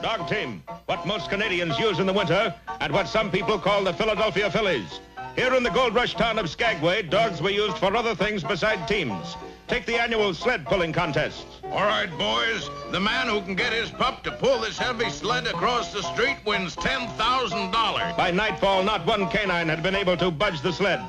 Dog team, what most Canadians use in the winter, and what some people call the Philadelphia Phillies. Here in the gold rush town of Skagway, dogs were used for other things beside teams. Take the annual sled pulling contest. All right, boys. The man who can get his pup to pull this heavy sled across the street wins $10,000. By nightfall, not one canine had been able to budge the sled.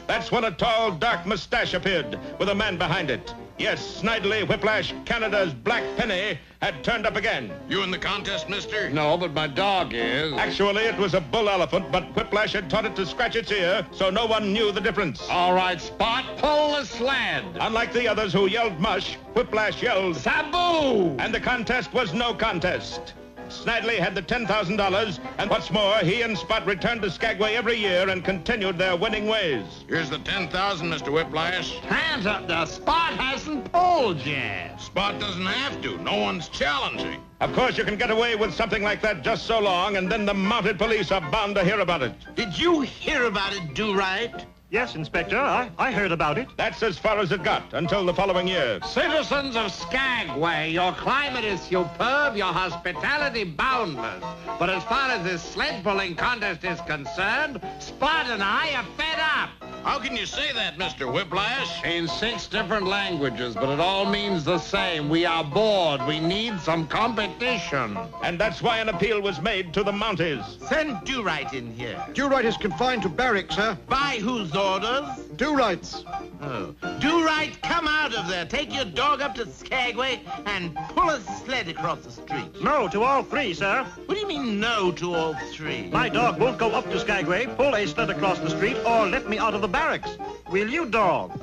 That's when a tall, dark mustache appeared with a man behind it. Yes, Snidely Whiplash, Canada's Black Penny, had turned up again. You in the contest, mister? No, but my dog is. Actually, it was a bull elephant, but Whiplash had taught it to scratch its ear, so no one knew the difference. All right, Spot, pull the sled. Unlike the others who yelled mush, Whiplash yelled Sabu! And the contest was no contest. Snidely had the $10,000, and what's more, he and Spot returned to Skagway every year and continued their winning ways. Here's the $10,000, Mr. Whiplash. Hands up, the Spot hasn't pulled yet. Spot doesn't have to. No one's challenging. Of course, you can get away with something like that just so long, and then the mounted police are bound to hear about it. Did you hear about it, Do-Right? Yes, Inspector, I heard about it. That's as far as it got until the following year. Citizens of Skagway, your climate is superb, your hospitality boundless. But as far as this sled pulling contest is concerned, Spot and I are fed up. How can you say that, Mr. Whiplash? In 6 different languages, but it all means the same. We are bored. We need some competition. And that's why an appeal was made to the Mounties. Send Do-Right in here. Do-Right is confined to barracks, sir. By whose orders? Do-Right's. Oh. Do-Right, come out of there. Take your dog up to Skagway and pull a sled across the street. No, to all 3, sir. What do you mean, no to all 3? My dog won't go up to Skagway, pull a sled across the street, or let me out of the barracks. Will you, dog?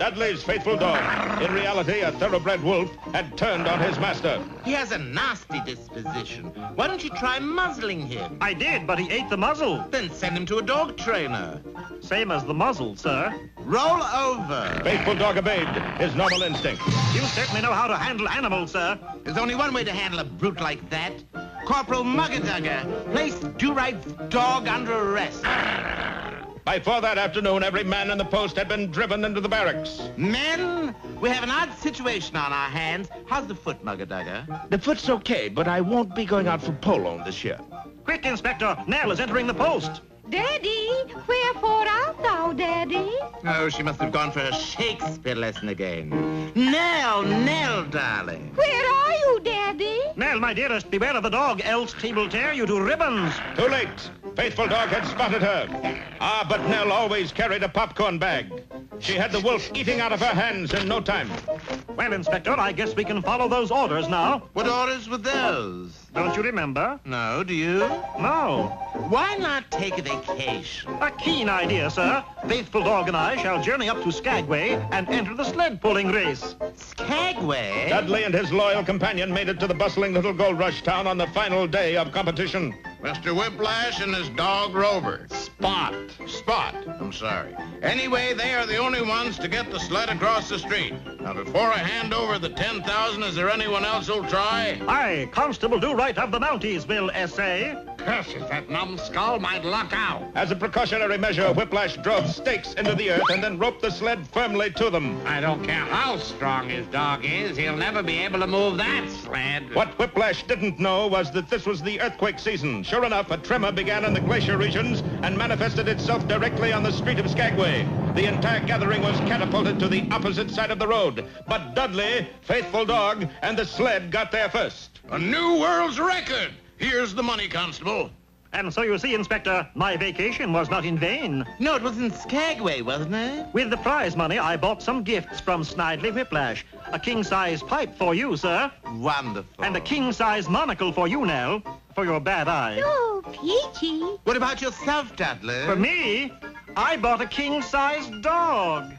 Dudley's faithful dog, in reality a thoroughbred wolf, had turned on his master. He has a nasty disposition. Why don't you try muzzling him? I did, but he ate the muzzle. Then send him to a dog trainer. Same as the muzzle, sir. Roll over. Faithful dog obeyed his normal instinct. You certainly know how to handle animals, sir. There's only one way to handle a brute like that. Corporal Muggadugger, place Do-Right's dog under arrest. By 4 that afternoon, every man in the post had been driven into the barracks. Men, we have an odd situation on our hands. How's the foot, Muggadugger? The foot's okay, but I won't be going out for polo this year. Quick, Inspector, Nell is entering the post. Daddy, wherefore art thou, Daddy? Oh, she must have gone for a Shakespeare lesson again. Nell, darling. Where are you, Daddy? Nell, my dearest, beware of the dog, else he will tear you to ribbons. Too late. Faithful dog had spotted her. Ah, but Nell always carried a popcorn bag. She had the wolf eating out of her hands in no time. Well, Inspector, I guess we can follow those orders now. What orders were those? Don't you remember? No, do you? No. Why not take a vacation? A keen idea, sir. Faithful dog and I shall journey up to Skagway and enter the sled pulling race. Skagway? Dudley and his loyal companion made it to the bustling little gold rush town on the final day of competition. Mr. Whiplash and his dog Rover. Spot. Spot, I'm sorry. Anyway, they are the only ones to get the sled across the street. Now, before I hand over the $10,000, is there anyone else who'll try? I, Constable Do-Right of the Mounties, will essay. Curses, that numbskull might luck out. As a precautionary measure, Whiplash drove stakes into the earth and then roped the sled firmly to them. I don't care how strong his dog is, he'll never be able to move that sled. What Whiplash didn't know was that this was the earthquake season. Sure enough, a tremor began in the glacier regions and manifested itself directly on the street of Skagway. The entire gathering was catapulted to the opposite side of the road. But Dudley, faithful dog, and the sled got there first. A new world's record. Here's the money, Constable. And so you see, Inspector, my vacation was not in vain. No, it was in Skagway, wasn't it? With the prize money, I bought some gifts from Snidely Whiplash. A king-size pipe for you, sir. Wonderful. And a king-size monocle for you, Nell, for your bad eye. Oh, Peachy. What about yourself, Dudley? For me, I bought a king-size dog.